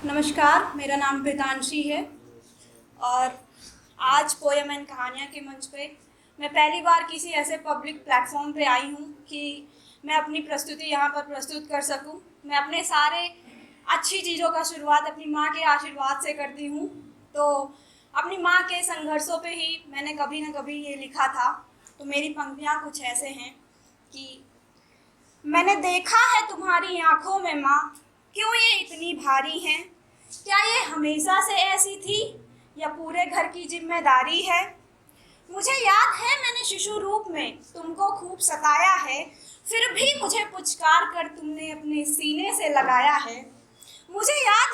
नमस्कार, मेरा नाम प्रीतांशी है और आज पोयम एंड कहानियाँ के मंच पे मैं पहली बार किसी ऐसे पब्लिक प्लेटफॉर्म पे आई हूँ कि मैं अपनी प्रस्तुति यहाँ पर प्रस्तुत कर सकूँ। मैं अपने सारे अच्छी चीज़ों का शुरुआत अपनी माँ के आशीर्वाद से करती हूँ। तो अपनी माँ के संघर्षों पे ही मैंने कभी न कभी ये लिखा था। तो मेरी पंक्तियाँ कुछ ऐसे हैं कि मैंने देखा है तुम्हारी आँखों में माँ, क्यों ये इतनी भारी हैं? क्या ये हमेशा से ऐसी थी या पूरे घर की जिम्मेदारी है? मुझे याद है मैंने शिशु रूप में तुमको खूब सताया है, फिर भी मुझे पुचकार कर तुमने अपने सीने से लगाया है। मुझे याद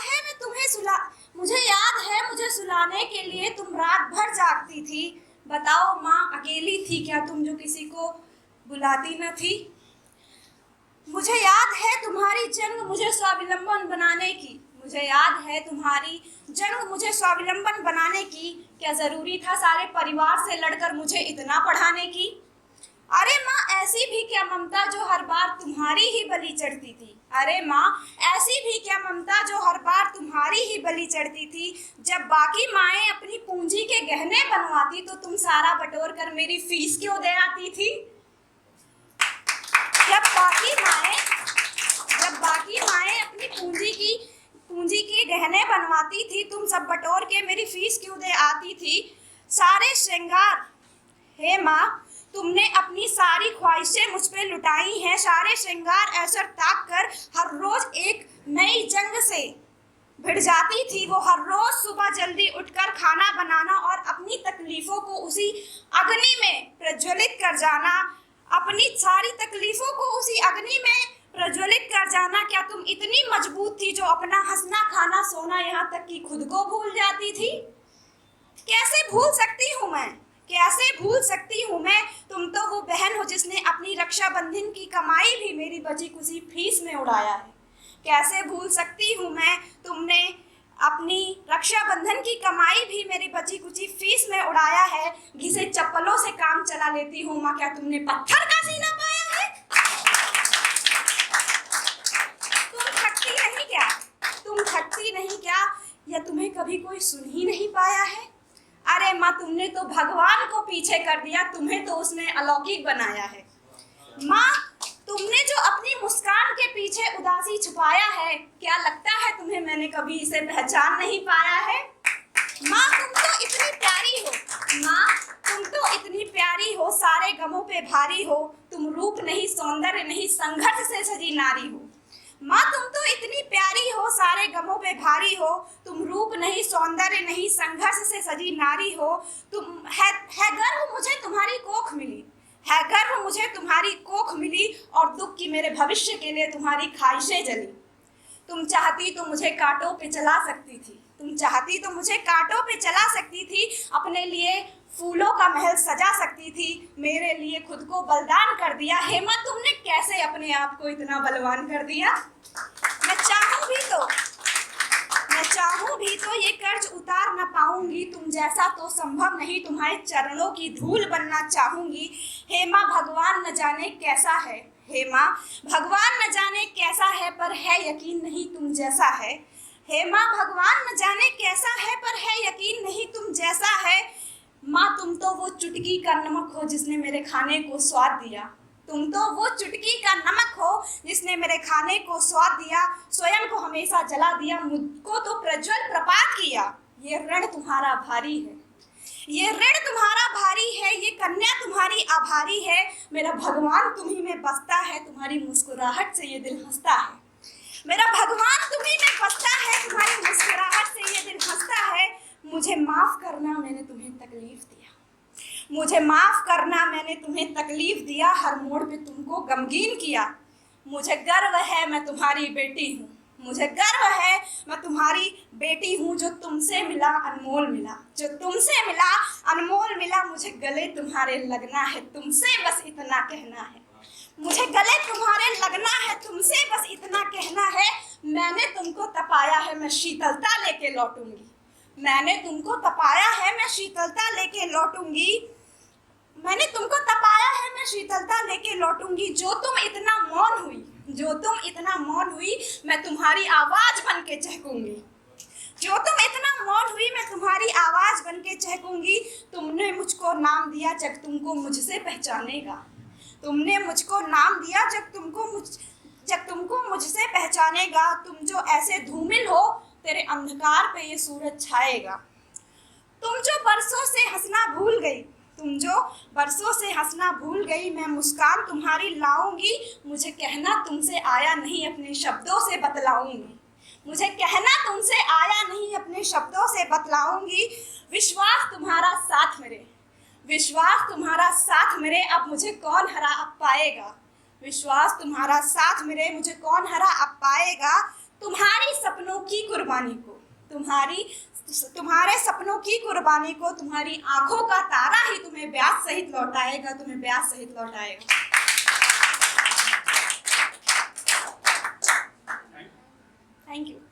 है मुझे सुलाने के लिए तुम रात भर जागती थी। बताओ माँ, अकेली थी क्या तुम जो किसी को बुलाती न थी? मुझे याद है तुम्हारी जंग मुझे स्वावलंबन बनाने की। मुझे याद है तुम्हारी जंग मुझे स्वावलंबन बनाने की। क्या ज़रूरी था सारे परिवार से लड़कर मुझे इतना पढ़ाने की? अरे माँ, ऐसी भी क्या ममता जो हर बार तुम्हारी ही बलि चढ़ती थी? अरे माँ, ऐसी भी क्या ममता जो हर बार तुम्हारी ही बलि चढ़ती थी? जब बाकी माएँ अपनी पूंजी के गहने बनवाती तो तुम सारा बटोर कर मेरी फीस क्यों दे आती थी? जब बाकी माएँ अपनी पूंजी की गहने बनवाती थी, तुम सब बटोर के मेरी फीस क्यों दे आती थी? सारे श्रृंगार, हे माँ, तुमने अपनी सारी ख्वाहिशें मुझ पे लुटाई हैं। सारे श्रृंगार ऐसा ताक कर हर रोज एक नई जंग से भिड़ जाती थी वो। हर रोज सुबह जल्दी उठकर खाना बनाना और अपनी तकलीफों को उसी अग्नि में प्रज्वलित कर जाना। अपनी सारी तकलीफों को उसी अग्नि में प्रज्वलित कर जाना। क्या तुम इतनी मजबूत थी जो अपना हंसना, खाना, सोना, यहाँ तक कि खुद को भूल जाती थी? कैसे भूल सकती हूँ मैं? तुम तो वो बहन हो जिसने अपनी रक्षाबंधन की कमाई भी मेरी बची कुछ फीस में उड़ाया है। कैसे भूल सकती हूँ मैं? तुमने अपनी रक्षाबंधन की कमाई भी मेरी बची कुची फीस में उड़ाया है। घिसे चप्पलों से काम चला लेती हूँ माँ, क्या तुमने पत्थर का सीना पाया है? तुम थकती नहीं क्या या तुम्हें कभी कोई सुन ही नहीं पाया है? अरे माँ, तुमने तो भगवान को पीछे कर दिया, तुम्हें तो उसने अलौकिक बनाया है। माँ, तुमने जो अपनी मुस्कान के पीछे उदासी छुपाया है, क्या लगता है तुम्हें मैंने कभी इसे पहचान नहीं पाया है? माँ, तुम तो इतनी प्यारी हो, सारे गमों पे भारी हो। तुम रूप नहीं, सौंदर्य नहीं, संघर्ष से सजी नारी हो। माँ, तुम तो इतनी प्यारी हो, सारे गमों पे भारी हो। तुम रूप नहीं, सौंदर्य नहीं, संघर्ष से सजी नारी हो। तुम है गर्व मुझे तुम्हारी कोख मिली। है गर्व मुझे तुम्हारी कोख मिली और दुख की मेरे भविष्य के लिए तुम्हारी ख्वाहिशें जली। तुम चाहती तो मुझे कांटों पे चला सकती थी। अपने लिए फूलों का महल सजा सकती थी। मेरे लिए खुद को बलिदान कर दिया। हेमा, तुमने कैसे अपने आप को इतना बलवान कर दिया? मैं चाहूँ भी तो ये कर्ज उतार न पाऊंगी। तुम जैसा तो संभव नहीं, तुम्हारे चरणों की धूल बनना चाहूंगी। हेमा, भगवान न जाने कैसा है। हेमा, भगवान न जाने कैसा है, पर है यकीन नहीं तुम जैसा है। हेमा, भगवान न जाने कैसा है, पर है यकीन नहीं तुम जैसा है। माँ, तुम तो वो चुटकी का नमक हो जिसने मेरे खाने को स्वाद दिया। स्वयं को हमेशा जला दिया, मुझको तो प्रज्वल प्रपात किया। ये ऋण तुम्हारा भारी है, ये कन्या तुम्हारी आभारी है। मेरा भगवान तुम्ही में बसता है, तुम्हारी मुस्कुराहट से ये दिल हंसता है। मेरा भगवान तुम्ही में बसता है, तुम्हारी मुस्कुराहट से ये दिल हंसता है। मुझे माफ करना, मैंने तुम्हें तकलीफ दिया। हर मोड़ पे तुमको गमगीन किया। मुझे गर्व है मैं तुम्हारी बेटी हूँ। जो तुमसे मिला अनमोल मिला। मुझे गले तुम्हारे लगना है, तुमसे बस इतना कहना है। मैंने तुमको तपाया है, मैं शीतलता लेके लौटूंगी। जो तुम इतना मौन हुई, मैं तुम्हारी आवाज बन के चहकूंगी। तुम्हारी आवाज़ बन के चहकूंगी। तुमने मुझको नाम दिया जग तुमको मुझसे पहचानेगा। तुमने मुझको नाम दिया जग तुमको मुझसे पहचानेगा। तुम जो ऐसे धूमिल हो, तेरे अंधकार पे ये सूरज छाएगा। तुम जो बरसों से हंसना भूल गई, मैं मुस्कान तुम्हारी लाऊंगी। मुझे कहना तुमसे आया नहीं, अपने शब्दों से बतलाऊंगी। विश्वास तुम्हारा साथ मेरे, अब मुझे कौन हरा अब पाएगा। तुम्हारे सपनों की कुर्बानी को, तुम्हारी आंखों का तारा ही तुम्हें ब्याज सहित लौटाएगा। Thank you.